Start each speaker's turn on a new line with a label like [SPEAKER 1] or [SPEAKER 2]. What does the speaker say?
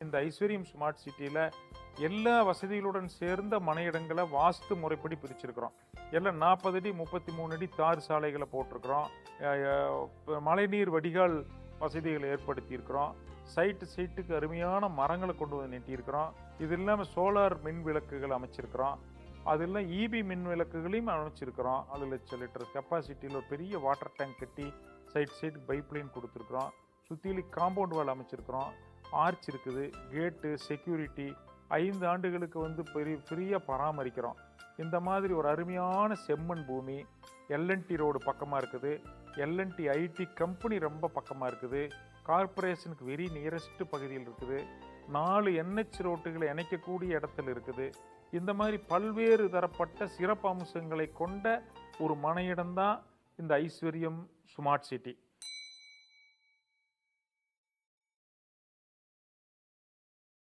[SPEAKER 1] இந்த ஐஸ்வர்யம் ஸ்மார்ட் சிட்டியில் எல்லா வசதிகளுடன் சேர்ந்த மன இடங்களை வாஸ்து முறைப்படி பிரிச்சிருக்கிறோம். எல்லாம் 40 அடி 33 அடி தார் சாலைகளை போட்டிருக்கிறோம். மழைநீர் வடிகால் வசதிகளை ஏற்படுத்தியிருக்கிறோம். சைட்டுக்கு அருமையான மரங்களை கொண்டு வந்து நீட்டியிருக்கிறோம். இது இல்லாமல் சோலார் மின் விளக்குகள் அமைச்சிருக்கிறோம். அதெல்லாம் இபி மின் விளக்குகளையும் அமைச்சிருக்கிறோம். 1 லட்சம் லிட்டர் கெப்பாசிட்டியில் ஒரு பெரிய வாட்டர் டேங்க் கட்டி சைட்டுக்கு பைப்லைன் கொடுத்துருக்குறோம். சுற்றிலும் காம்பவுண்ட் வால் அமைச்சிருக்கிறோம். ஆர்ச் இருக்குது, கேட்டு, செக்யூரிட்டி 5 ஆண்டுகளுக்கு ஃப்ரீயாக பராமரிக்கிறோம். இந்த மாதிரி ஒரு அருமையான செம்மண் பூமி எல்என்டி ரோடு பக்கமாக இருக்குது. எல்என்டி ஐடி கம்பெனி ரொம்ப பக்கமாக இருக்குது. கார்பரேஷனுக்கு வெரி நியரஸ்ட் பகுதியில் இருக்குது. 4 என்ஹெச் ரோட்டுகளை இணைக்கக்கூடிய இடத்துல இருக்குது. இந்த மாதிரி பல்வேறு தரப்பட்ட சிறப்பு அம்சங்களை கொண்ட ஒரு மனையிடம்தான் இந்த ஐஸ்வர்யம் ஸ்மார்ட் சிட்டி.